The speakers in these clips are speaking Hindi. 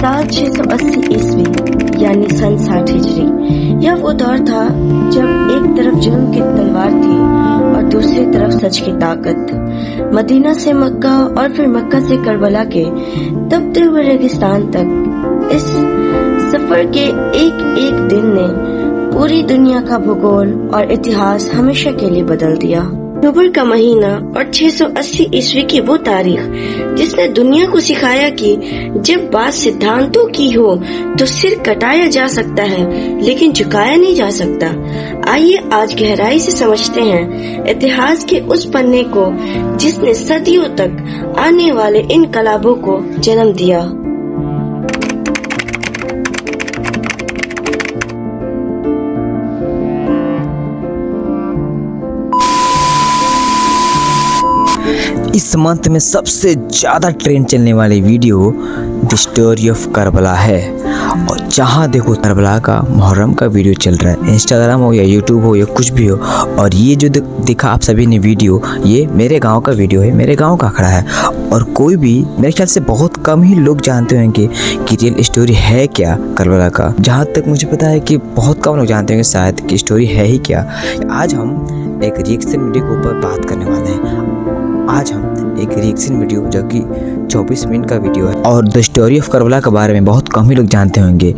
साल 680 ईस्वी यानी सन 60 हिजरी। यह वो दौर था जब एक तरफ जुल्म की तलवार थी और दूसरी तरफ सच की ताकत। मदीना से मक्का और फिर मक्का से करबला के तपते हुए रेगिस्तान तक इस सफर के एक एक दिन ने पूरी दुनिया का भूगोल और इतिहास हमेशा के लिए बदल दिया। अक्टूबर का महीना और 680 ईस्वी की वो तारीख जिसने दुनिया को सिखाया कि जब बात सिद्धांतों की हो तो सिर कटाया जा सकता है लेकिन झुकाया नहीं जा सकता। आइए आज गहराई से समझते हैं इतिहास के उस पन्ने को जिसने सदियों तक आने वाले इनकलाबों को जन्म दिया। इस मंथ में सबसे ज़्यादा ट्रेंड चलने वाली video the story of Karbala है। और जहाँ देखो करबला का मुहर्रम का वीडियो चल रहा है, इंस्टाग्राम हो या यूट्यूब हो या कुछ भी हो। और ये जो देखा आप सभी ने वीडियो, ये मेरे गांव का वीडियो है, मेरे गांव का आंकड़ा है। और कोई भी मेरे ख्याल से बहुत कम ही लोग जानते होंगे कि रियल स्टोरी है क्या करबला का। जहाँ तक मुझे पता है कि बहुत कम लोग जानते होंगे शायद कि स्टोरी है ही क्या। आज हम एक रिएक्शन वीडियो के ऊपर बात करने वाले हैं। आज हम एक रिएक्शन वीडियो जो कि 24 मिनट का वीडियो है और द स्टोरी ऑफ करबला के बारे में बहुत कम ही लोग जानते होंगे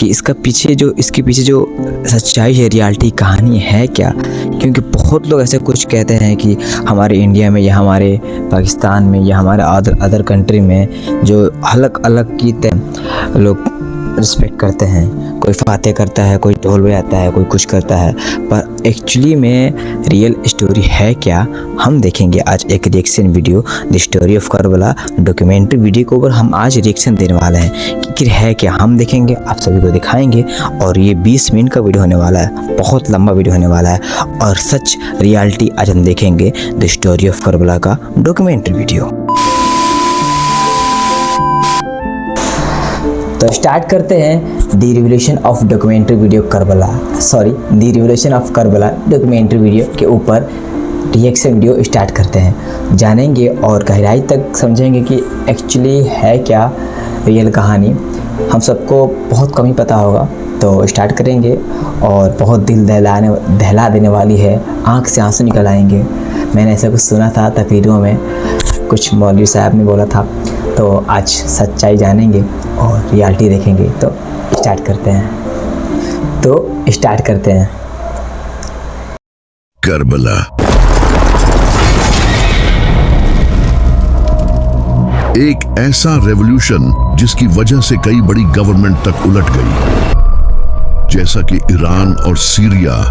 कि इसके पीछे जो सच्चाई है, रियलिटी कहानी है क्या। क्योंकि बहुत लोग ऐसे कुछ कहते हैं कि हमारे इंडिया में या हमारे पाकिस्तान में या हमारे अदर कंट्री में जो अलग अलग की लोग रिस्पेक्ट करते हैं, कोई फाते करता है, कोई ढोल बजाता है, कोई कुछ करता है, पर एक्चुअली में रियल स्टोरी है क्या हम देखेंगे आज एक reaction video the story of Karbala documentary video के ऊपर हम आज रिएक्शन देने वाले हैं कि है क्या हम देखेंगे, आप सभी को दिखाएंगे। और ये 20 मिनट का वीडियो होने वाला है, बहुत लंबा वीडियो होने वाला है और सच रियलिटी आज हम देखेंगे द स्टोरी ऑफ करबला का डॉक्यूमेंट्री वीडियो। तो स्टार्ट करते हैं the revolution of documentary video Karbala, the revolution of Karbala documentary video के ऊपर रिएक्शन वीडियो स्टार्ट करते हैं। जानेंगे और गहराई तक समझेंगे कि एक्चुअली है क्या रियल कहानी। हम सबको बहुत कम ही पता होगा, तो स्टार्ट करेंगे और बहुत दिल दहला देने वाली है, आँख से आंसू निकल आएंगे। मैंने ऐसा कुछ सुना था तकरीरों में, कुछ मौलवी साहब ने बोला था। तो आज सच्चाई जानेंगे और रियलिटी देखेंगे। तो स्टार्ट करते हैं। करबला एक ऐसा रेवोल्यूशन जिसकी वजह से कई बड़ी गवर्नमेंट तक उलट गई, जैसा कि ईरान और सीरिया।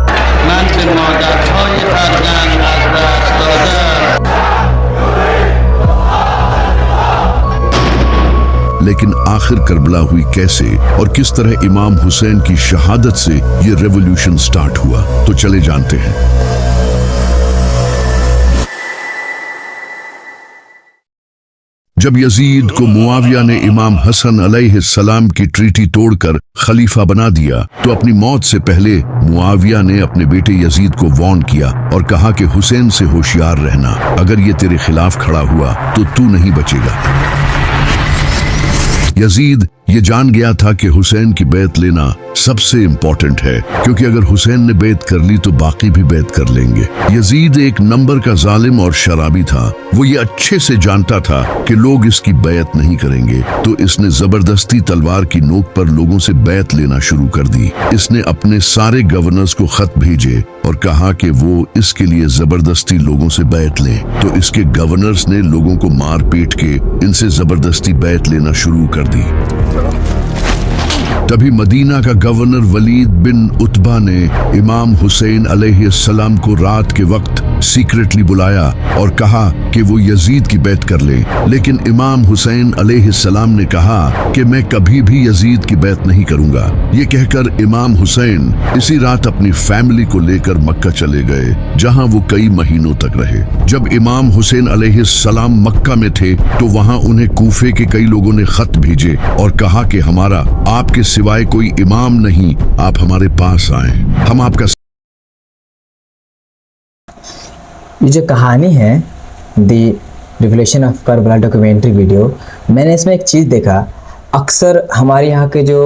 लेकिन आखिर करबला हुई कैसे और किस तरह इमाम हुसैन की शहादत से ये रेवोल्यूशन स्टार्ट हुआ, तो चले जानते हैं। जब यजीद को मुआविया ने इमाम हसन अलैहिस्सलाम की ट्रीटी तोड़कर खलीफा बना दिया, तो अपनी मौत से पहले मुआविया ने अपने बेटे यजीद को वार्न किया और कहा कि हुसैन से होशियार रहना, अगर ये तेरे खिलाफ खड़ा हुआ तो तू नहीं बचेगा। यजीद ये जान गया था कि हुसैन की बैत लेना सबसे इंपॉर्टेंट है, क्योंकि अगर हुसैन ने बैत कर ली तो बाकी भी बैत कर लेंगे। यजीद एक नंबर का जालिम और शराबी था। वो ये अच्छे से जानता था कि लोग इसकी बैत नहीं करेंगे, तो इसने जबरदस्ती तलवार की नोक पर लोगों से बैत लेना शुरू कर दी। इसने अपने सारे गवर्नर्स को खत भेजे और कहा कि वो इसके लिए जबरदस्ती लोगों से बैत लें। तो इसके गवर्नर्स ने लोगों को मार पीट के इनसे जबरदस्ती बैत लेना शुरू कर दी। तभी मदीना का गवर्नर वलीद बिन उतबा ने इमाम हुसैन अलैहिस्सलाम को रात के वक्त सीक्रेटली बुलाया और कहा कि वो यजीद की बैत कर ले। लेकिन इमाम हुसैन अलैहिस्सलाम ने कहा कि मैं कभी भी यजीद की बैत नहीं करूंगा। ये कहकर इमाम हुसैन इसी रात अपनी फैमिली को लेकर मक्का चले गए, जहां वो कई महीनों तक रहे। जब इमाम हुसैन अलैहिस्सलाम मक्का में थे तो वहां उन्हें कूफे के कई लोगों ने खत भेजे और कहा कि हमारा आपके सिवाय कोई इमाम नहीं, आप हमारे पास आए, हम आपका। ये जो कहानी है the revolution of Karbala documentary video, मैंने इसमें एक चीज़ देखा। अक्सर हमारे यहाँ के जो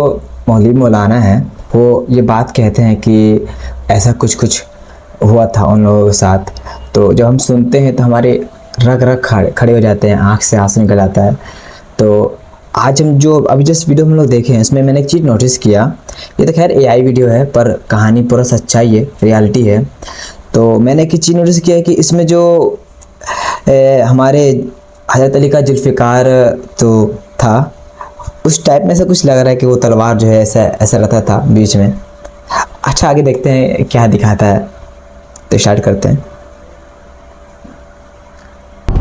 मौलवी मौलाना हैं वो ये बात कहते हैं कि ऐसा कुछ कुछ हुआ था उन लोगों के साथ। तो जब हम सुनते हैं तो हमारे रग रग खड़े हो जाते हैं, आँख से आंसू निकल आता है। तो आज हम जो अभी जस्ट वीडियो हम लोग देखे हैं इसमें मैंने एक चीज़ नोटिस किया, ये तो खैर AI वीडियो है पर कहानी पूरा सच्चाई है, रियलिटी है। तो मैंने एक चीज़ नोटिस किया कि इसमें जो हमारे हज़रत अली का जुल्फ़िकार तो था, उस टाइप में से कुछ लग रहा है कि वो तलवार जो है ऐसा रहता था बीच में। अच्छा आगे देखते हैं क्या दिखाता है, तो स्टार्ट करते हैं।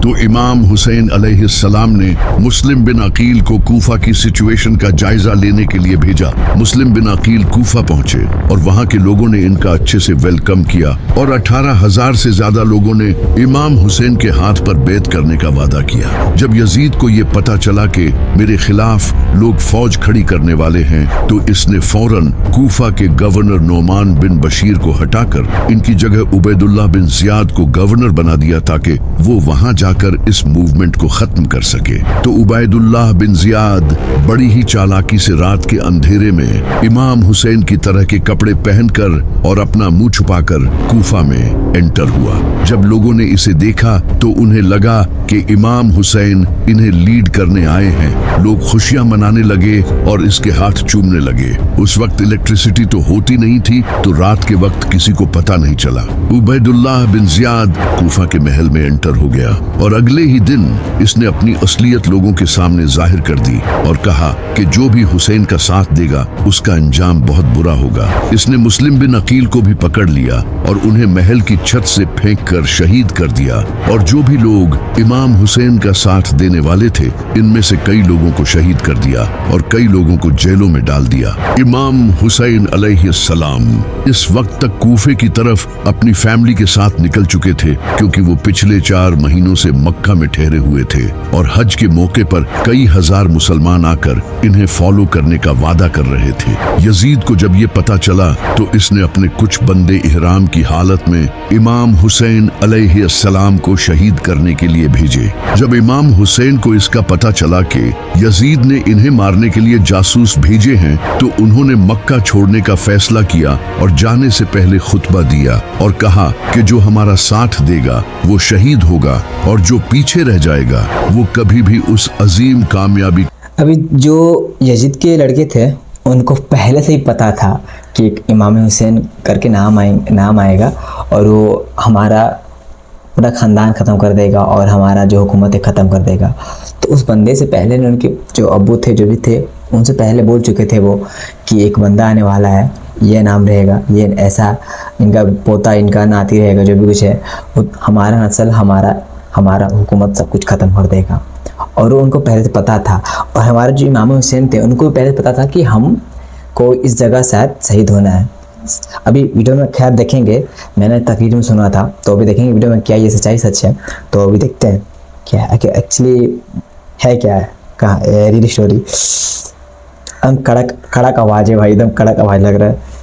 तो इमाम हुसैन अलैहिस्सलाम ने मुस्लिम बिन अकील को कूफा की सिचुएशन का जायजा लेने के लिए भेजा। मुस्लिम बिन अकील कूफा पहुंचे और वहां के लोगों ने इनका अच्छे से वेलकम किया और 18,000 से ज्यादा लोगों ने इमाम हुसैन के हाथ पर बैत करने का वादा किया। जब यजीद को ये पता चला कि मेरे खिलाफ लोग फौज खड़ी करने वाले हैं, तो इसने फौरन कूफा के गवर्नर नोमान बिन बशीर को हटाकर इनकी जगह उबैदुल्लाह बिन जियाद को गवर्नर बना दिया ताकि वो वहां जाकर इस मूवमेंट को खत्म कर सके। तो उबैदुल्लाह बिन जियाद बड़ी ही चालाकी से रात के अंधेरे में इमाम हुसैन की तरह के कपड़े पहनकर और अपना मुंह छुपाकर कूफा में एंटर हुआ। जब लोगों ने इसे देखा तो उन्हें लगा कि इमाम हुसैन इन्हें लीड करने आए हैं। लोग खुशियां मनाने लगे और इसके हाथ चूमने लगे। उस वक्त इलेक्ट्रिसिटी तो होती नहीं थी, तो रात के वक्त किसी को पता नहीं चला। उबैदुल्लाह बिन जियाद कूफा के महल में एंटर हो गया और अगले ही दिन इसने अपनी असलियत लोगों के सामने जाहिर कर दी और कहा कि जो भी हुसैन का साथ देगा उसका अंजाम बहुत बुरा होगा। इसने मुस्लिम बिन अकील को भी पकड़ लिया और उन्हें महल की छत से फेंक कर शहीद कर दिया। और जो भी लोग इमाम हुसैन का साथ देने वाले थे, इनमें से कई लोगों को शहीद कर दिया और कई लोगों को जेलों में डाल दिया। इमाम हुसैन अलैहिस्सलाम इस वक्त तक कूफे की तरफ अपनी फैमिली के साथ निकल चुके थे, क्योंकि वो पिछले 4 महीनों से मक्का में ठहरे हुए थे और हज के मौके पर कई हजार मुसलमान आकर इन्हें फॉलो करने का वादा कर रहे थे। यजीद को जब ये पता चला तो इसने अपने कुछ बंदे इहराम की हालत में इमाम हुसैन अलैहिस्सलाम को शहीद करने के लिए भेजे। जब इमाम हुसैन को इसका पता चला कि यजीद ने इन्हें मारने के लिए जासूस भेजे हैं, तो उन्होंने मक्का छोड़ने का फैसला किया और जाने से पहले खुतबा दिया और कहा कि जो हमारा साथ देगा वो शहीद होगा और जो पीछे रह जाएगा वो कभी भी उस अजीम कामयाबी। अभी जो यजीद के लड़के थे उनको पहले से ही पता था कि एक इमाम हुसैन करके नाम आएगा और वो हमारा पूरा ख़ानदान ख़त्म कर देगा और हमारा जो हुकूमत है ख़त्म कर देगा। तो उस बंदे से पहले उनके जो अब्बू थे, जो भी थे, उनसे पहले बोल चुके थे वो कि एक बंदा आने वाला है, ये नाम रहेगा, ये ऐसा इनका पोता, इनका नाती रहेगा, जो भी कुछ है वो हमारा नस्ल, हमारा हुकूमत सब कुछ ख़त्म कर देगा। और उनको पहले से पता था। और हमारे जो इमाम हुसैन थे उनको पहले पता था कि हम को इस जगह शायद शहीद होना है। अभी वीडियो में खैर देखेंगे, मैंने तकरीर में सुना था, तो अभी देखेंगे वीडियो में क्या ये सच्चाई सच है। तो अभी देखते हैं क्या एक्चुअली है, क्या है, कहाँ रियल स्टोरी। एकदम कड़क आवाज़ है भाई, एकदम कड़क आवाज़ लग रहा है।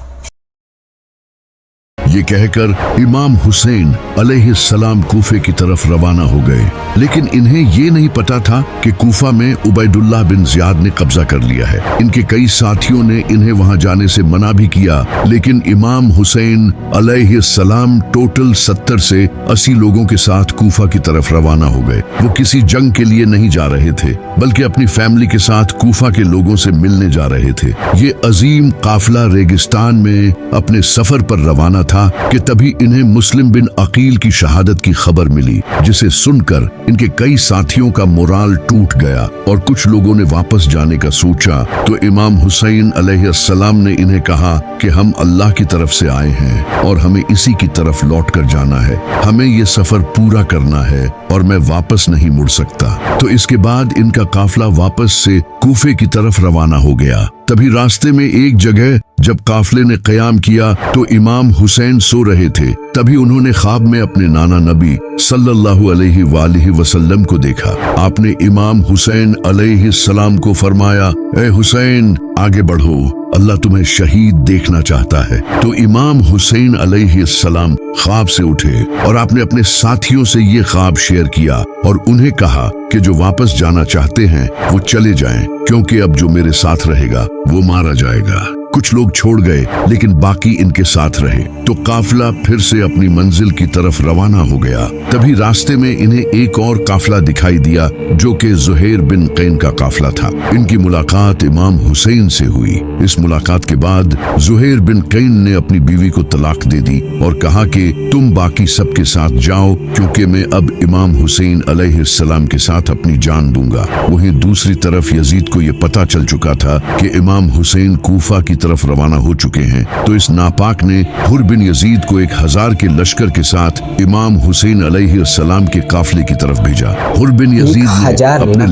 ये कहकर इमाम हुसैन अलैहिस्सलाम कूफे की तरफ रवाना हो गए, लेकिन इन्हें ये नहीं पता था कि कूफा में उबैदुल्लाह बिन जियाद ने कब्जा कर लिया है। इनके कई साथियों ने इन्हें वहां जाने से मना भी किया, लेकिन इमाम हुसैन अलैहिस्सलाम टोटल 70 से 80 लोगों के साथ कूफा की तरफ रवाना हो गए। वो किसी जंग के लिए नहीं जा रहे थे, बल्कि अपनी फैमिली के साथ कूफा के लोगों से मिलने जा रहे थे। ये अजीम काफिला रेगिस्तान में अपने सफर पर रवाना था कि तभी इन्हें मुस्लिम बिन अकील की शहादत की खबर मिली, जिसे सुनकर इनके कई साथियों का मोराल टूट गया और कुछ लोगों ने वापस जाने का सोचा। तो इमाम हुसैन अलैहिस्सलाम ने इन्हें कहा कि हम अल्लाह की तरफ से आए हैं और हमें इसी की तरफ लौट कर जाना है, हमें ये सफर पूरा करना है और मैं वापस नहीं मुड़ सकता। तो इसके बाद इनका काफिला वापस से कूफे की तरफ रवाना हो गया। तभी रास्ते में एक जगह जब काफले ने क़याम किया तो इमाम हुसैन सो रहे थे। तभी उन्होंने ख्वाब में अपने नाना नबी सल्लल्लाहु अलैहि वसल्लम को देखा। आपने इमाम हुसैन अलैहिस्सलाम को फरमाया, ए हुसैन आगे बढ़ो, अल्लाह तुम्हें शहीद देखना चाहता है। तो इमाम हुसैन अलैहिस्सलाम ख्वाब से उठे और आपने अपने साथियों से ये ख्वाब शेयर किया और उन्हें कहा कि जो वापस जाना चाहते हैं वो चले जाएं, क्योंकि अब जो मेरे साथ रहेगा वो मारा जाएगा। कुछ लोग छोड़ गए लेकिन बाकी इनके साथ रहे। तो काफिला फिर से अपनी मंजिल की तरफ रवाना हो गया। तभी रास्ते में इन्हें एक और काफिला दिखाई दिया जो कि ज़ुहैर बिन कैन का काफिला था। इनकी मुलाकात इमाम हुसैन से हुई। इस मुलाकात के बाद ज़ुहैर बिन कैन ने अपनी बीवी को तलाक दे दी और कहा कि तुम बाकी सबके साथ जाओ, क्योंकि मैं अब इमाम हुसैन अलैहिस्सलाम के साथ अपनी जान दूंगा। वहीं दूसरी तरफ यजीद को यह पता चल चुका था कि इमाम हुसैन कूफा की तरफ रवाना हो चुके हैं। तो इस नापाक ने हुर बिन यजीद को 1000 के लश्कर के साथ इमाम हुसैन अलैहिस्सलाम के काफिले की तरफ भेजा। हुर बिन यजीद ने अपने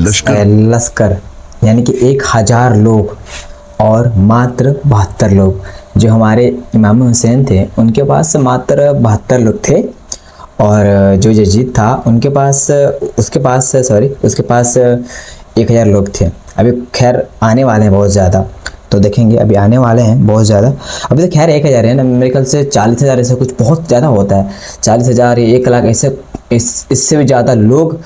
लश्कर यानी कि 1000 लोग और मात्र 72 लोग, जो हमारे इमाम हुसैन थे उनके पास मात्र 72 लोग थे और जो यजीद था उसके पास 1000 लोग थे। अभी खैर आने वाले हैं बहुत ज़्यादा, तो देखेंगे अभी आने वाले हैं बहुत ज़्यादा। अभी तो खैर 1000 है ना, मेरे ख्याल से 40,000 ऐसे कुछ बहुत ज़्यादा होता है। 40,000 या 1 लाख ऐसे इससे भी ज़्यादा लोग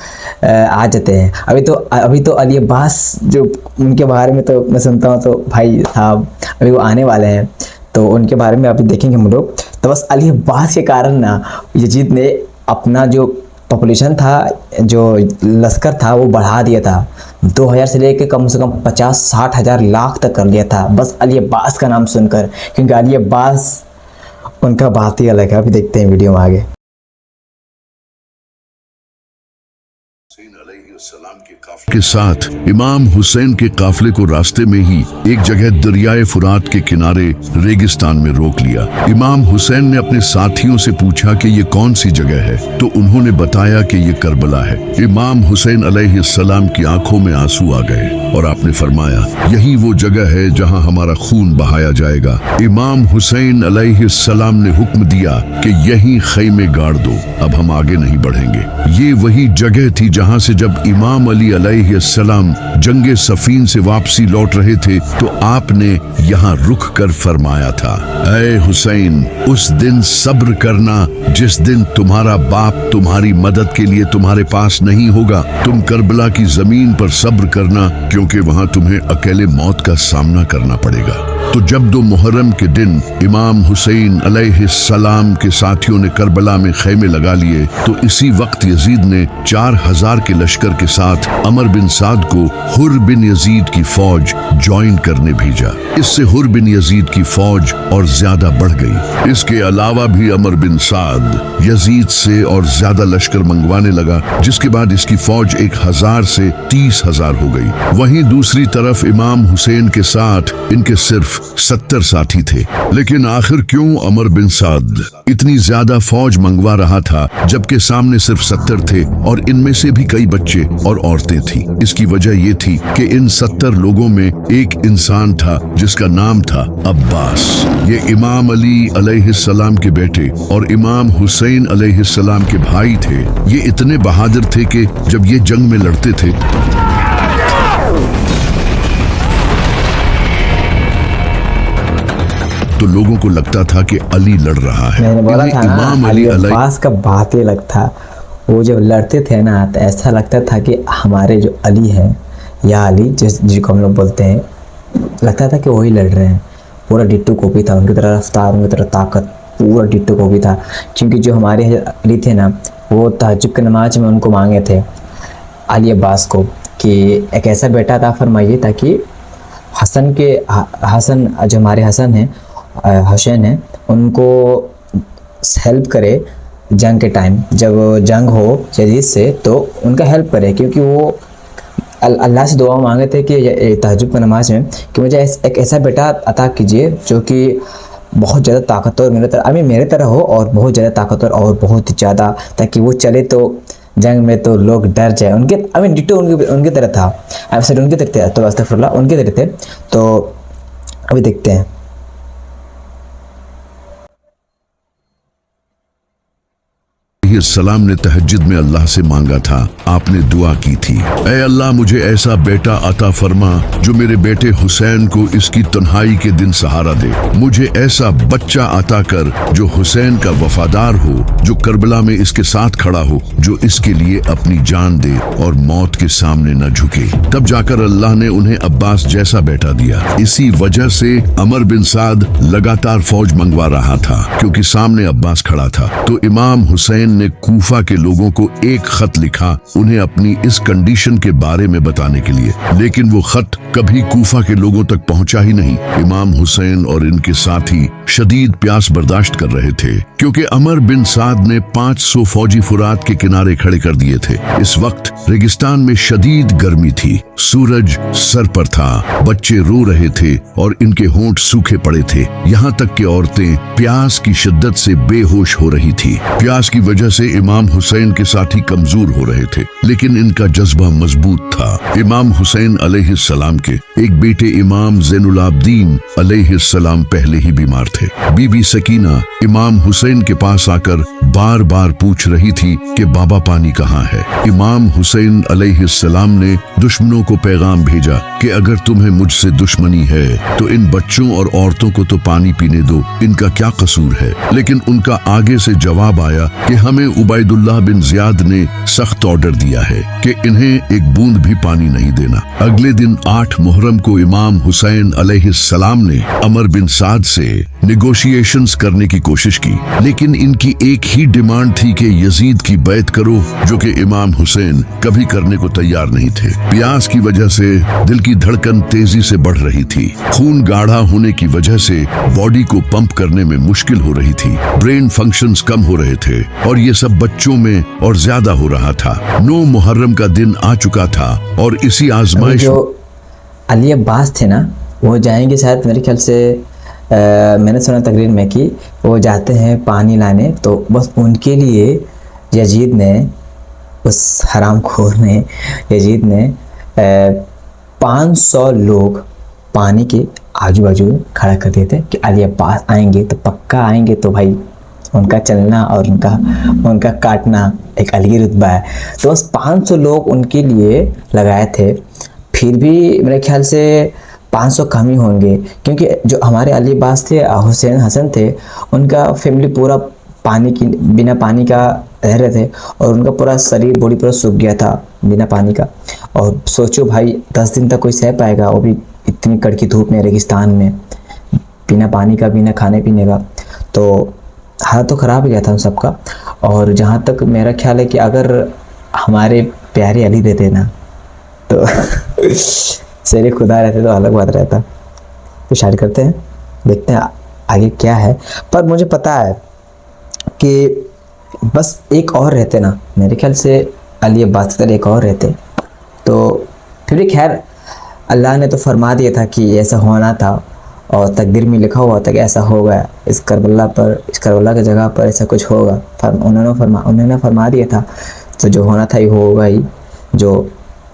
आ जाते हैं। अभी तो अली अब्बास जो उनके बारे में तो मैं सुनता हूँ, तो भाई साहब अभी वो आने वाले हैं, तो उनके बारे में अभी देखेंगे हम लोग। तो बस अली अब्बास के कारण ना यजीद ने अपना जो पॉपुलेशन था, जो लश्कर था, वो बढ़ा दिया था। 2000 से लेकर कम से कम 50-60 हज़ार लाख तक कर लिया था, बस अली अब्बास का नाम सुनकर। क्योंकि अली अब्बास उनका बात ही अलग है। अभी देखते हैं वीडियो में आगे। के साथ इमाम हुसैन के काफिले को रास्ते में ही एक जगह दरियाए फुरात के किनारे रेगिस्तान में रोक लिया। इमाम हुसैन ने अपने साथियों से पूछा कि ये कौन सी जगह है, तो उन्होंने बताया कि ये करबला है। इमाम हुसैन अलैहिस्सलाम की आंखों में आंसू आ गए और आपने फरमाया, यही वो जगह है जहां हमारा खून बहाया जाएगा। इमाम हुसैन अलैहिस्सलाम ने हुक्म दिया कि यहीं खैमे गाड़ दो, अब हम आगे नहीं बढ़ेंगे। ये वही जगह थी जहां से जब इमाम अली अलैहिस्सलाम जंगे सफीन से वापसी लौट रहे थे तो आपने यहाँ रुक कर फरमाया था, ऐ हुसैन, उस दिन सब्र करना जिस दिन तुम्हारा बाप तुम्हारी मदद के लिए तुम्हारे पास नहीं होगा। तुम करबला की जमीन पर सब्र करना, क्योंकि वहां तुम्हें अकेले मौत का सामना करना पड़ेगा। तो जब 2 मुहर्रम के दिन इमाम हुसैन अलैहिस्सलाम के साथियों ने करबला में खैमे लगा लिए, तो इसी वक्त यजीद ने 4000 के लश्कर के साथ अमर बिन साद को हुर बिन यजीद की फौज ज्वाइन करने भेजा। इससे हुर बिन यजीद की फौज और ज्यादा बढ़ गई। इसके अलावा भी अमर बिन साद यजीद से और ज्यादा लश्कर मंगवाने लगा, जिसके बाद इसकी फौज 1000 से 30,000 हो गई। वहीं दूसरी तरफ इमाम हुसैन के साथ इनके सिर्फ 70 साथी थे। लेकिन आखिर क्यों अमर बिन साद इतनी ज्यादा फौज मंगवा रहा था, जबकि सामने सिर्फ 70 थे और इनमें से भी कई बच्चे और औरतें थी? इसकी वजह यह थी कि इन 70 लोगों में एक इंसान था जिसका नाम था अब्बास। ये इमाम अली अलैहिस्सलाम के बेटे और इमाम हुसैन अलैहिस्सलाम के भाई थे। ये इतने बहादुर थे कि जब ये जंग में लड़ते थे तो लोगों को लगता था कि अली लड़ रहा है। मैंने बोला था ना, अली अब्बास का बात ही अलग था। वो जब लड़ते थे ना तो ऐसा लगता था कि हमारे जो अली हैं या अली जिसको हम लोग बोलते हैं, लगता था कि वही लड़ रहे हैं। पूरा डिट्टो कॉपी था, उनकी तरह रफ्तार, उनकी तरह ताकत, पूरा डिट्टो कॉपी था। क्योंकि जो हमारे अली थे ना, वो तहज्जुद की नमाज में उनको मांगे थे अली अब्बास को कि एक ऐसा बेटा था फरमाइए ताकि हसन जो हमारे हसन हैं, हुसैन है, उनको हेल्प करे जंग के टाइम, जब जंग हो यजीद से तो उनका हेल्प करे। क्योंकि वो अल्लाह से दुआ मांगे थे कि तहज्जुद की नमाज में कि मुझे एक ऐसा बेटा अता कीजिए जो कि बहुत ज़्यादा ताकतवर मेरे तरह हो और बहुत ज़्यादा ताकतवर और बहुत ज़्यादा, ताकि वो चले तो जंग में तो लोग डर जाए। डिट्टो उनकी तरह था, उनकी तरह थे, तो अस्तगफिरुल्लाह, उनकी तरह थे। तो अभी देखते हैं। अलैहिस्सलाम ने तहज्जुद में अल्लाह से मांगा था। आपने दुआ की थी, ऐ अल्लाह मुझे ऐसा बेटा अता फरमा जो मेरे बेटे हुसैन को इसकी तन्हाई के दिन सहारा दे। मुझे ऐसा बच्चा अता कर जो हुसैन का वफादार हो, जो करबला में इसके साथ खड़ा हो, जो इसके लिए अपनी जान दे और मौत के सामने न झुके। तब जाकर अल्लाह ने उन्हें अब्बास जैसा बेटा दिया। इसी वजह से अमर बिन साद लगातार फौज मंगवा रहा था, क्योंकि सामने अब्बास खड़ा था। तो इमाम हुसैन ने कूफा के लोगों को एक खत लिखा उन्हें अपनी इस कंडीशन के बारे में बताने के लिए, लेकिन वो खत कभी कूफा के लोगों तक पहुंचा ही नहीं। इमाम हुसैन और इनके साथी शदीद प्यास बर्दाश्त कर रहे थे, क्योंकि अमर बिन साद ने 500 फौजी फुरात के किनारे खड़े कर दिए थे। इस वक्त रेगिस्तान में शदीद गर्मी थी, सूरज सर पर था, बच्चे रो रहे थे और इनके होंठ सूखे पड़े थे। यहाँ तक कि औरतें प्यास की शिद्दत से बेहोश हो रही थी। प्यास की वजह से इमाम हुसैन के साथी कमजोर हो रहे थे, लेकिन इनका जज्बा मजबूत था। इमाम हुसैन अलैहिस्सलाम के एक बेटे इमाम ज़ैनुलाब्दीन अलैहिस्सलाम पहले ही बीमार थे। बीबी सकीना इमाम हुसैन के पास आकर बार बार पूछ रही थी कि बाबा पानी कहाँ है। इमाम हुसैन अलैहिस्सलाम ने दुश्मनों को पैगाम भेजा कि अगर तुम्हें मुझसे दुश्मनी है तो इन बच्चों और औरतों को तो पानी पीने दो, इनका क्या कसूर है। लेकिन उनका आगे से जवाब आया कि हमें उबैदुल्लाह बिन ज़ियाद ने सख्त ऑर्डर दिया है कि इन्हें एक बूंद भी पानी नहीं देना। अगले दिन 8 मुहर्रम को इमाम हुसैन अलैहिस्सलाम ने अमर बिन साद से नेगोशिएशंस करने की कोशिश की, लेकिन इनकी एक ही डिमांड थी कि यजीद की बैत करो, जो कि इमाम हुसैन कभी करने को तैयार नहीं थे। प्यास की वजह से दिल की धड़कन तेजी से बढ़ रही थी, खून गाढ़ा होने की वजह से बॉडी को पंप करने में मुश्किल हो रही थी, ब्रेन फंक्शंस कम हो रहे थे और ये सब बच्चों में और ज्यादा हो रहा था। 9 मुहर्रम का दिन आ चुका था और इसी आजमाइश जो अली अब्बास थे ना, वो जाएंगे शायद, मेरे ख्याल से मैंने सुना तकरीर में कि वो जाते हैं पानी लाने, तो बस उनके लिए यजीद ने, उस हरामखोर ने, यजीद ने 500 लोग पानी के आजू बाजू खड़ा कर दिए थे कि अली अब्बास आएंगे तो पक्का आएंगे, तो भाई उनका चलना और उनका काटना एक अलग ही रुतबा है। तो बस 500 लोग उनके लिए लगाए थे। फिर भी मेरे ख्याल से 500 कम ही होंगे, क्योंकि जो हमारे अली अब्बास थे, हुसैन हसन थे, उनका फैमिली पूरा बिना पानी का रह रहे थे और उनका पूरा शरीर बॉडी पूरा सूख गया था बिना पानी का। और सोचो भाई 10 दिन तक कोई सह पाएगा, वो भी इतनी कड़की धूप में, रेगिस्तान में, बिना पानी का, बिना खाने पीने का। तो हालत तो ख़राब हो गया था उन सबका। और जहाँ तक मेरा ख्याल है कि अगर हमारे प्यारे अली रहते ना तो शेर खुदा रहते तो अलग बात रहता। तो शायद करते हैं, देखते हैं आगे क्या है। पर मुझे पता है कि बस एक और रहते ना, मेरे ख्याल से अली अब्बास की तरह एक और रहते तो फिर भी खैर अल्लाह ने तो फरमा दिया था कि ऐसा होना था और तकदीर में लिखा हुआ था कि ऐसा होगा, इस करबला की जगह पर ऐसा कुछ होगा। उन्होंने फरमा दिया था, तो जो होना था ये होगा ही, जो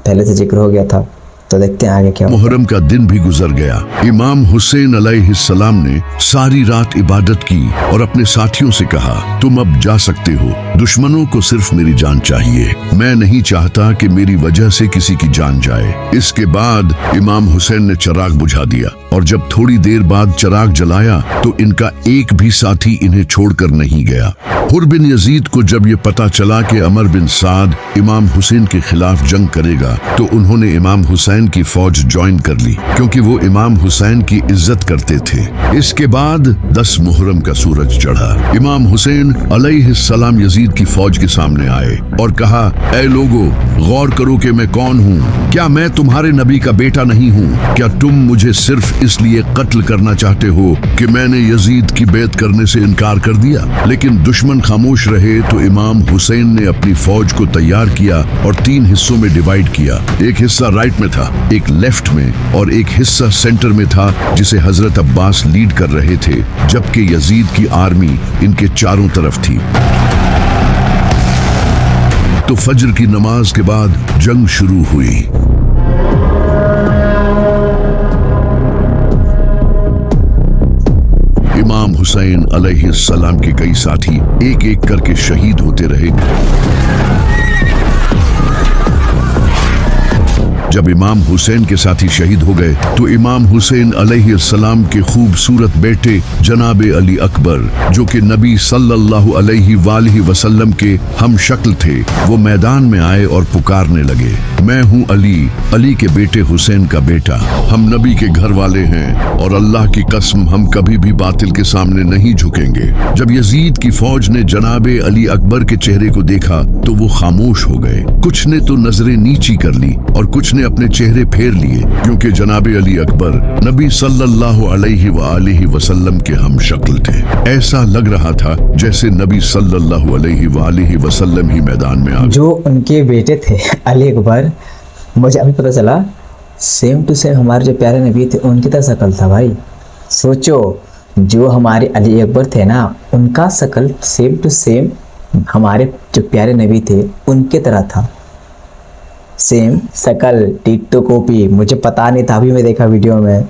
पहले से जिक्र हो गया था। तो देखते हैं आगे क्या। मुहर्रम का दिन भी गुजर गया। इमाम हुसैन अलैहिस्सलाम ने सारी रात इबादत की और अपने साथियों से कहा, तुम अब जा सकते हो, दुश्मनों को सिर्फ मेरी जान चाहिए, मैं नहीं चाहता कि मेरी वजह से किसी की जान जाए। इसके बाद इमाम हुसैन ने चिराग बुझा दिया और जब थोड़ी देर बाद चिराग जलाया तो इनका एक भी साथी इन्हें छोड़कर नहीं गया। हुर बिन यजीद को जब ये पता चला कि अमर बिन साद इमाम हुसैन के खिलाफ जंग करेगा, तो उन्होंने इमाम हुसैन की फौज ज्वाइन कर ली, क्योंकि वो इमाम हुसैन की इज्जत करते थे। इसके बाद 10 मुहर्रम का सूरज चढ़ा। इमाम हुसैन अलैहिस्सलाम यजीद की फौज के सामने आए और कहा, ऐ लोगो, गौर करो कि मैं कौन हूँ। क्या मैं तुम्हारे नबी का बेटा नहीं हूँ? क्या तुम मुझे सिर्फ इसलिए कत्ल करना चाहते हो कि मैंने यजीद की बैत करने से इनकार कर दिया? लेकिन दुश्मन खामोश रहे तो इमाम हुसैन ने अपनी फौज को तैयार किया और 3 हिस्सों में डिवाइड किया। एक हिस्सा राइट में था, एक लेफ्ट में और एक हिस्सा सेंटर में था, जिसे हजरत अब्बास लीड कर रहे थे, जबकि यजीद की आर्मी इनके चारों तरफ थी। तो फज्र की नमाज के बाद जंग शुरू हुई। इमाम हुसैन हुसैन अलैहिस्सलाम के कई साथी एक एक करके शहीद होते रहे। जब इमाम हुसैन के साथी शहीद हो गए तो इमाम हुसैन अलैहिस्सलाम के खूबसूरत बेटे जनाबे अली अकबर, जो कि नबी सल्लल्लाहु अलैहि वसल्लम के हम शक्ल थे, वो मैदान में आए और पुकारने लगे, मैं हूँ अली, अली के बेटे हुसैन का बेटा। हम नबी के घर वाले हैं और अल्लाह की कसम हम कभी भी बातिल के सामने नहीं झुकेंगे। जब यजीद की फौज ने जनाबे अली अकबर के चेहरे को देखा तो वो खामोश हो गए। कुछ ने तो नजरें नीची कर ली और कुछ ने अपने चेहरे फेर लिए, क्योंकि जनाबे अली अकबर नबी सल्लल्लाहु अलैहि वसल्लम के हम शक्ल थे। ऐसा लग रहा था जैसे नबी सल्लल्लाहु अलैहि वसल्लम ही मैदान में आ गए। जो उनके बेटे थे अली अकबर, मुझे अभी पता चला सेम टू सेम हमारे जो प्यारे नबी थे उनकी तरह शक्ल था भाई। सोचो, जो हमारे अली अकबर थे ना, उनका शक्ल सेम टू सेम हमारे जो प्यारे नबी थे उनके तरह था। सेम शक्ल, टिट्टो कॉपी। मुझे पता नहीं था, अभी मैं देखा वीडियो में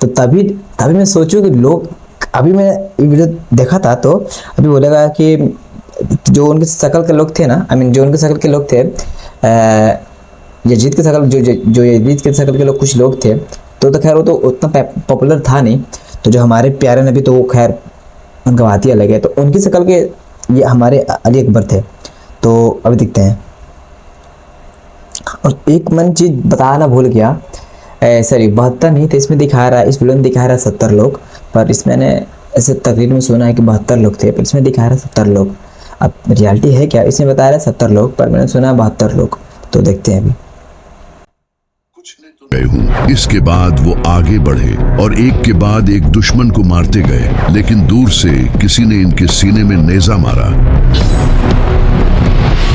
तो तभी मैं सोचूं कि लोग, अभी मैंने वीडियो देखा था तो अभी बोलेगा कि जो उनके शक्ल के लोग थे ना, जो उनके शक्ल के लोग थे, यजीद के शक्ल, जो यजीद के शक्ल के लोग कुछ लोग थे तो खैर वो तो उतना पॉपुलर था नहीं। तो जो हमारे प्यारे नबी तो वो खैर उनका बात ही अलग है। तो उनकी शक्ल के ये हमारे अली अकबर थे। तो अभी दिखते हैं। और एक मन चीज बताना भूल गया, सॉरी 72 नहीं थे इसमें दिखा रहा है, इस वीडियो में दिखा रहा है 70 लोग, पर इसमें मैंने ऐसे तकरीर में सुना है कि 72 लोग थे, पर इसमें दिखा रहा है 70 लोग। अब रियलिटी है क्या, इसमें बता रहा है 70 लोग, पर मैंने सुना 72 लोग। तो देखते हैं अभी। गए हूँ। इसके बाद वो आगे बढ़े और एक के बाद एक दुश्मन को मारते गए, लेकिन दूर से किसी ने इनके सीने में नेजा मारा,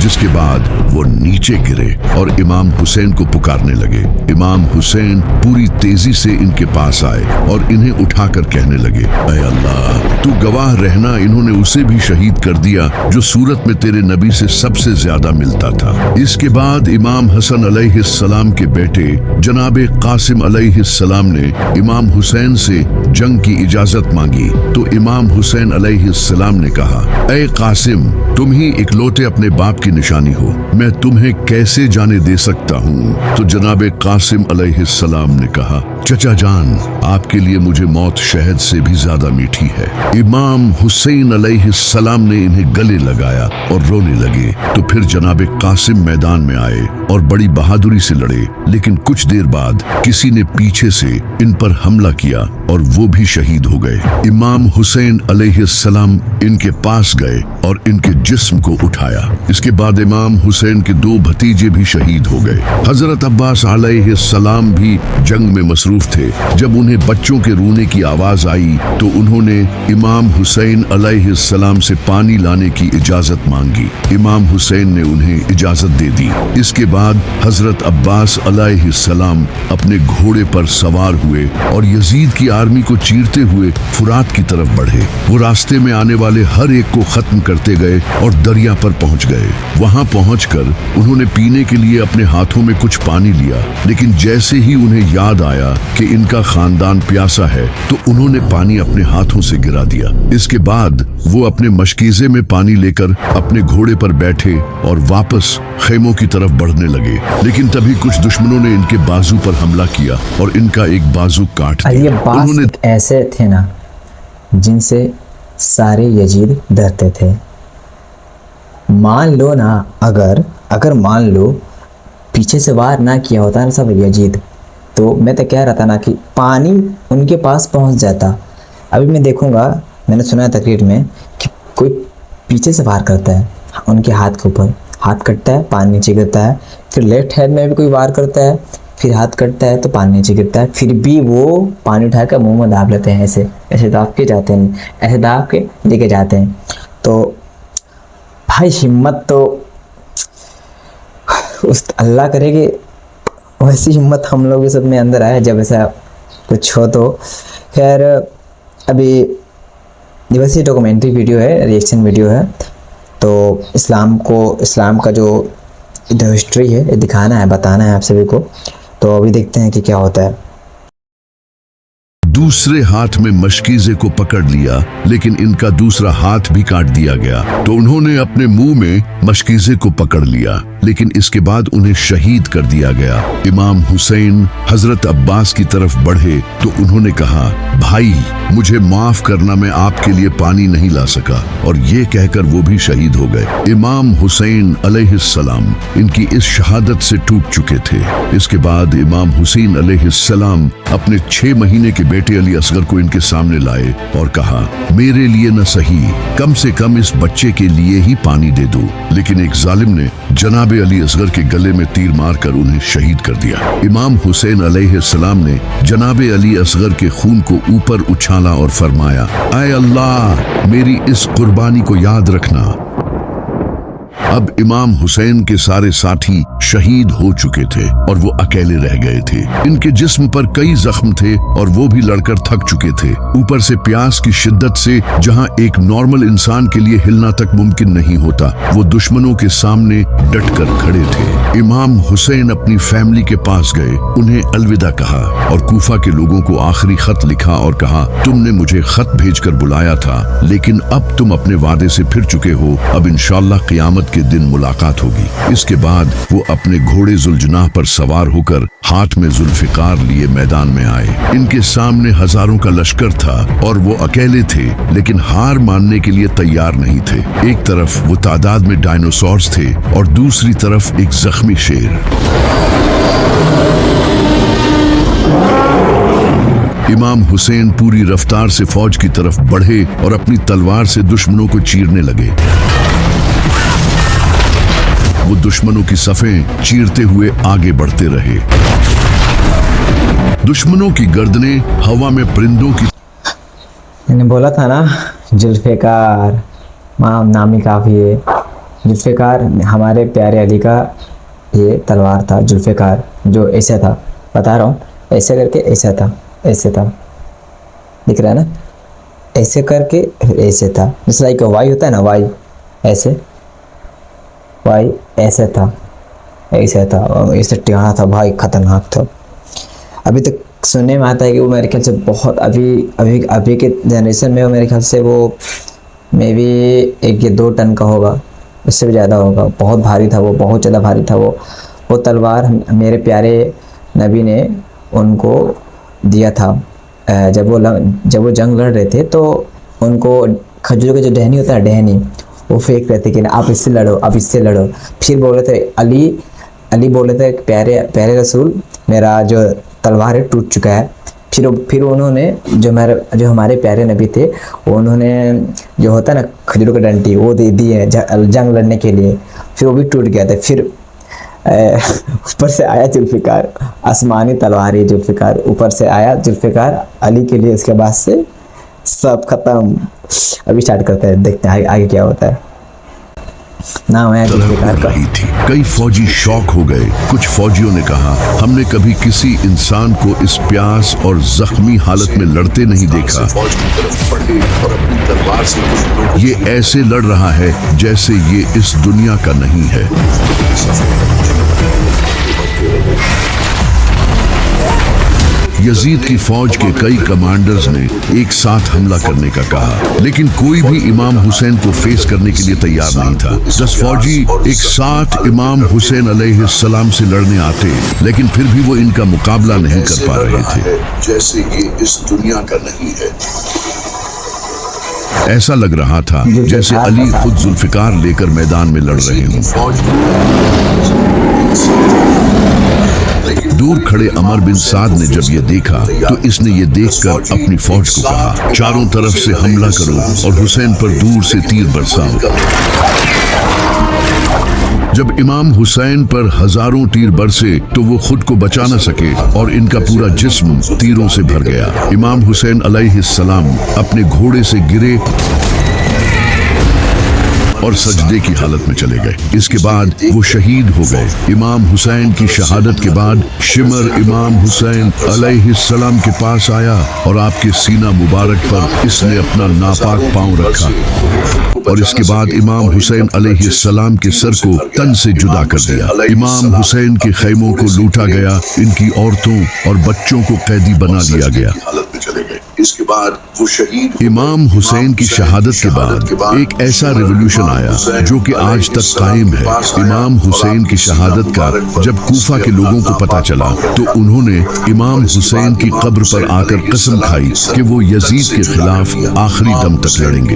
जिसके बाद वो नीचे गिरे और इमाम हुसैन को पुकारने लगे। इमाम हुसैन पूरी तेजी से इनके पास आए और इन्हें उठाकर कहने लगे, ऐ अल्लाह, तू गवाह रहना, इन्होंने उसे भी शहीद कर दिया जो सूरत में तेरे नबी से सबसे ज्यादा मिलता था। इसके बाद इमाम हसन अलैहिस्सलाम के बेटे जनाबे कासिम अलैहिस्सलाम ने इमाम हुसैन से जंग की इजाजत मांगी। तो इमाम हुसैन अलैहिस्सलाम ने कहा, ऐ कासिम, तुम ही इकलौते अपने बाप की निशानी हो, मैं तुम्हें कैसे जाने दे सकता हूँ। तो जनाबे कासिम अलैहिस्सलाम ने कहा, चचा जान, आपके लिए मुझे मौत शहद से भी ज्यादा मीठी है। इमाम हुसैन अलैहिस्सलाम ने इन्हें गले लगाया और रोने लगे। तो फिर जनाबे कासिम मैदान में आए और बड़ी बहादुरी से लड़े, लेकिन कुछ देर बाद किसी ने पीछे से इन पर हमला किया और वो भी शहीद हो गए। इमाम हुसैन अलैहिस्सलाम इनके पास गए और इनके जिस्म को उठाया। इसके बाद इमाम हुसैन के 2 भतीजे भी शहीद हो गए। हजरत अब्बास अलैहिस्सलाम भी जंग में मसरूफ थे। जब उन्हें बच्चों के रोने की आवाज आई तो उन्होंने इमाम हुसैन अलैहिस्सलाम से पानी लाने की इजाजत मांगी। इमाम हुसैन ने उन्हें इजाजत दे दी। इसके बाद हजरत अब्बास अलैहिस्सलाम अपने घोड़े पर सवार हुए और यजीद की आर्मी को चीरते हुए फुरात की तरफ बढ़े। वो रास्ते में आने वाले हर एक को खत्म करते गए और दरिया पर पहुंच गए। वहां पहुंचकर उन्होंने पीने के लिए अपने हाथों में कुछ पानी लिया, लेकिन जैसे ही उन्हें याद आया कि इनका खानदान प्यासा है तो उन्होंने पानी अपने हाथों से गिरा दिया। इसके बाद वो अपने मशकीजे में पानी लेकर अपने घोड़े पर बैठे और वापस खेमों की तरफ बढ़ने लगे, लेकिन तभी कुछ दुश्मनों ने इनके बाजू पर हमला किया और इनका एक बाजू काट दिया। उन्होंने ऐसे थे ना जिनसे सारे यजीद डरते थे। मान लो ना, अगर मान लो पीछे से वार ना किया होता ना सब यजीद, तो मैं तो कह रहा था ना कि पानी उनके पास पहुंच जाता। अभी मैं देखूंगा, मैंने सुना है तकरीर में कि कोई पीछे से वार करता है उनके हाथ के ऊपर, हाथ कटता है, पानी नीचे गिरता है। फिर लेफ्ट हैंड में भी कोई वार करता है, फिर हाथ कटता है तो पानी नीचे गिरता है। फिर भी वो पानी उठाकर मुंह में दाब लेते हैं, ऐसे दाब के जाते हैं, ऐसे दाब के लेके जाते हैं। तो भाई हिम्मत तो उस अल्लाह करे कि वैसी हिम्मत हम लोग के सब में अंदर आए जब ऐसा कुछ हो। तो खैर अभी ये वैसे डॉक्यूमेंट्री वीडियो है, रिएक्शन वीडियो है। तो इस्लाम का जो हिस्ट्री है ये दिखाना है, बताना है आप सभी को। तो अभी देखते हैं कि क्या होता है। दूसरे हाथ में मशकीजे को पकड़ लिया, लेकिन इनका दूसरा हाथ भी काट दिया गया। तो उन्होंने अपने मुंह में मशकीजे को पकड़ लिया, लेकिन इसके बाद उन्हें शहीद कर दिया गया। इमाम हुसैन हजरत अब्बास की तरफ बढ़े तो उन्होंने कहा, भाई मुझे माफ करना, मैं आपके लिए पानी नहीं ला सका। और ये कहकर वो भी शहीद हो गए। इमाम हुसैन अलैहिस्सलाम इनकी इस शहादत से टूट चुके थे। इसके बाद इमाम हुसैन अलैहिस्सलाम अपने 6 महीने के बेटे अली असगर को इनके सामने लाए और कहा, मेरे लिए न सही, कम से कम इस बच्चे के लिए ही पानी दे दो। लेकिन एक जालिम ने जनाब अली असगर के गले में तीर मारकर उन्हें शहीद कर दिया। इमाम हुसैन अलैहिस्सलाम ने जनाब अली असगर के खून को ऊपर उछाला और फरमाया, ऐ अल्लाह, मेरी इस कुर्बानी को याद रखना। अब इमाम हुसैन के सारे साथी शहीद हो चुके थे और वो अकेले रह गए थे। इनके जिस्म पर कई जख्म थे और वो भी लड़कर थक चुके थे। ऊपर से प्यास की शिद्दत से जहां एक नॉर्मल इंसान के लिए हिलना तक मुमकिन नहीं होता, वो दुश्मनों के सामने डटकर खड़े थे। इमाम हुसैन अपनी फैमिली के पास गए, उन्हें अलविदा कहा और कूफा के लोगों को आखिरी खत लिखा और कहा, तुमने मुझे खत भेजकर बुलाया था, लेकिन अब तुम अपने वादे से फिर चुके हो। अब इंशाअल्लाह क़यामत के दिन मुलाकात होगी। इसके बाद वो अपने घोड़े जुल्जनाह पर सवार होकर हाथ में जुल्फिकार लिए मैदान में आए। इनके सामने हजारों का लश्कर था और वो अकेले थे, लेकिन हार मानने के लिए तैयार नहीं थे। एक तरफ वो तादाद में डायनासोर्स थे और दूसरी तरफ एक जख्मी शेर। इमाम हुसैन पूरी रफ्तार से फौज की तरफ बढ़े और अपनी तलवार से दुश्मनों को चीरने लगे। वो दुश्मनों की सफ़ें चीरते हुए आगे बढ़ते रहे। दुश्मनों की गर्दनें हवा में परिंदों की। मैंने बोला था ना, जुल्फ़िकार नाम ही काफ़ी है। जुल्फ़िकार हमारे प्यारे अली का ये तलवार था। जुल्फ़िकार जो ऐसा था, बता रहा हूँ, ऐसे करके ऐसा था, ऐसे था, दिख रहा है ना, ऐसे करके ऐसे था। जैसे लाइक वाई होता है ना, वाई ऐसे, भाई ऐसे था, ऐसे था, ऐसे टेढ़ा था भाई, खतरनाक था। अभी तक सुनने में आता है कि वो मेरे ख्याल से बहुत अभी के जनरेशन में वो मेरे ख्याल से वो मे बी 1 या 2 टन का होगा, उससे भी ज़्यादा होगा। बहुत भारी था वो, बहुत ज़्यादा भारी था वो तलवार मेरे प्यारे नबी ने उनको दिया था। जब वो जंग लड़ रहे थे तो उनको खजूर का जो डहनी होता है, डहनी, वो फेंक रहे थे कि ना आप इससे लड़ो, आप इससे लड़ो। फिर बोले थे अली बोले थे, प्यारे रसूल, मेरा जो तलवार है टूट चुका है। फिर उन्होंने जो हमारे प्यारे नबी थे, उन्होंने जो होता है ना खजूर का डंडी, वो दे दी है जंग लड़ने के लिए। फिर वो भी टूट गया था। फिर ऊपर से आया जुल्फ़िकार, आसमानी तलवार है जुल्फ़िकार, ऊपर से आया जुल्फ़िकार अली के लिए। उसके बाद से सब खत्म। अभी स्टार्ट करते हैं, देखते हैं आगे क्या होता है। नाम है जुल्फ़िकार का। कई फौजी शौक हो गए। कुछ फौजियों ने कहा, हमने कभी किसी इंसान को इस प्यास और जख्मी हालत में लड़ते नहीं देखा। ये ऐसे लड़ रहा है जैसे ये इस दुनिया का नहीं है। यजीद की फौज के कई कमांडर्स ने एक साथ हमला करने का कहा, लेकिन कोई भी इमाम हुसैन को फेस करने के लिए तैयार नहीं था। 10 फौजी एक साथ इमाम हुसैन अलैहिस्सलाम से लड़ने आते, लेकिन फिर भी वो इनका मुकाबला नहीं कर पा रहे थे। जैसे ये इस दुनिया का नहीं है। ऐसा लग रहा था जैसे अली खुद जुल्फ़िकार लेकर मैदान में लड़ रहे हों। दूर खड़े अमर बिन साद ने जब ये देखा तो इसने ये देखकर अपनी फौज को कहा, चारों तरफ से हमला करो और हुसैन पर दूर से तीर बरसाओ। जब इमाम हुसैन पर हजारों तीर बरसे तो वो खुद को बचा न सके और इनका पूरा जिस्म तीरों से भर गया। इमाम हुसैन अलैहिस्सलाम अपने घोड़े से गिरे और सजदे की हालत में चले गए। इसके बाद वो शहीद हो गए। इमाम हुसैन की शहादत के बाद शिमर इमाम हुसैन अलैहिस्सलाम के पास आया और आपके सीना मुबारक पर इसने अपना नापाक पांव रखा और इसके बाद इमाम हुसैन अलैहिस्सलाम के सर को तन से जुदा कर दिया। इमाम हुसैन के खैमों को लूटा गया, इनकी औरतों और बच्चों को कैदी बना लिया गया। में चले गए। इसके बाद वो शहीद। इमाम हुसैन की शहादत के बाद एक ऐसा रिवॉल्यूशन आया जो कि आज तक कायम है। इमाम हुसैन की शहादत का जब कूफा के लोगों को पता चला तो उन्होंने इमाम हुसैन की कब्र पर आकर कसम खाई कि वो यजीद के खिलाफ आखिरी दम तक लड़ेंगे।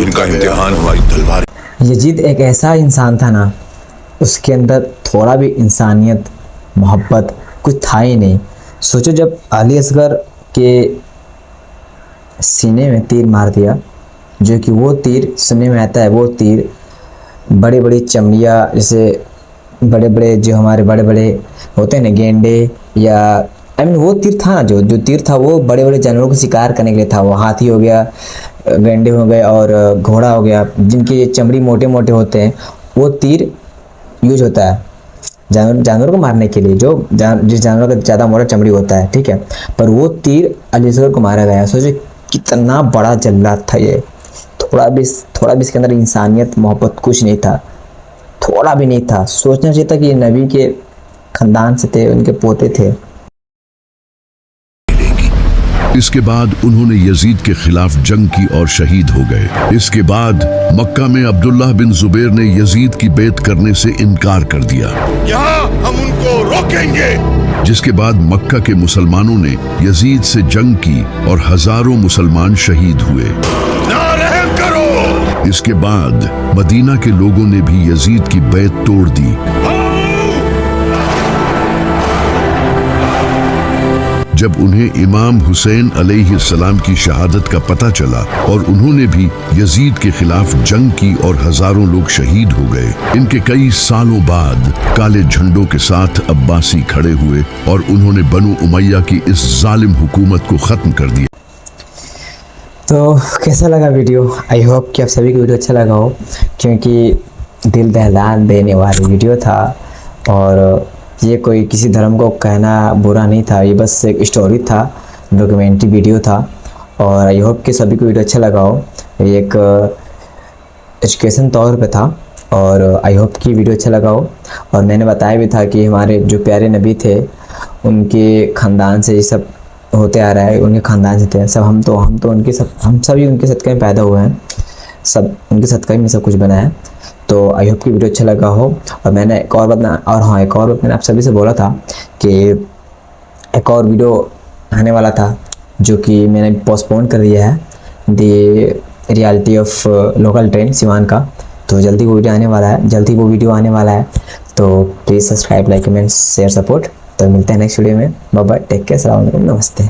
इनका इम्तिहान हमारी तलवार। यजीद एक ऐसा इंसान था ना, उसके अंदर थोड़ा भी इंसानियत मोहब्बत कुछ था ही नहीं। सोचो जब अली असगर के सीने में तीर मार दिया, जो कि वो तीर सुनने में आता है, वो तीर बड़े बड़े चमड़िया, जैसे बड़े बड़े जो हमारे बड़े बड़े होते हैं ना गेंडे, या वो तीर था ना, जो तीर था वो बड़े बड़े जानवरों को शिकार करने के लिए था। वो हाथी हो गया, गेंडे हो गए और घोड़ा हो गया, जिनकी चमड़ी मोटे मोटे होते हैं, वो तीर यूज होता है जानवर को मारने के लिए, जिस जानवर का ज़्यादा मोटा चमड़ी होता है, ठीक है। पर वो तीर अली असगर को मारा गया। सोचो कितना बड़ा जल्लाद था ये। थोड़ा भी इसके अंदर इंसानियत मोहब्बत कुछ नहीं था, थोड़ा भी नहीं था। सोचना चाहिए था कि ये नबी के खानदान से थे, उनके पोते थे। इसके बाद उन्होंने यजीद के खिलाफ जंग की और शहीद हो गए। इसके बाद मक्का में अब्दुल्ला बिन जुबैर ने यजीद की बेत करने से इनकार कर दिया। यहाँ हम उनको रोकेंगे। जिसके बाद मक्का के मुसलमानों ने यजीद से जंग की और हजारों मुसलमान शहीद हुए। ना रहम करो। इसके बाद मदीना के लोगों ने भी यजीद की बेत तोड़ दी। जब उन्हें इमाम हुसैन अलैहिस्सलाम की शहादत का पता चला और उन्होंने भी यजीद के खिलाफ जंग की और हजारों लोग शहीद हो गए। इनके कई सालों बाद काले झंडों के साथ अब्बासी खड़े हुए और उन्होंने बनु उमैया की इस जालिम हुकूमत को खत्म कर दिया। तो कैसा लगा वीडियो? आई होप कि आप सभी को वीडियो अच्छा लगा हो, क्योंकि दिल दहला देने वाली वीडियो था और ये कोई किसी धर्म को कहना बुरा नहीं था, ये बस एक स्टोरी था, डॉक्यूमेंट्री वीडियो था। और आई होप कि सभी को वीडियो अच्छा लगा हो। ये एक एजुकेशन तौर पे था और आई होप कि वीडियो अच्छा लगा हो। और मैंने बताया भी था कि हमारे जो प्यारे नबी थे उनके ख़ानदान से ये सब होते आ रहा है, उनके ख़ानदान से थे सब। हम सभी उनके सदक़े में पैदा हुए हैं, सब उनके सदक़े में सब कुछ बना है। तो आई होप कि वीडियो अच्छा लगा हो। और मैंने एक और बात मैंने आप सभी से बोला था कि एक और वीडियो आने वाला था, जो कि मैंने पोस्टपोन कर दिया है, the reality of local train Siwan का। तो जल्दी वो वीडियो आने वाला है, तो please subscribe, like, comment, share, support. तो मिलते हैं नेक्स्ट वीडियो में। बाय बाय, टेक केयर, अस्सलाम वालेकुम, नमस्ते।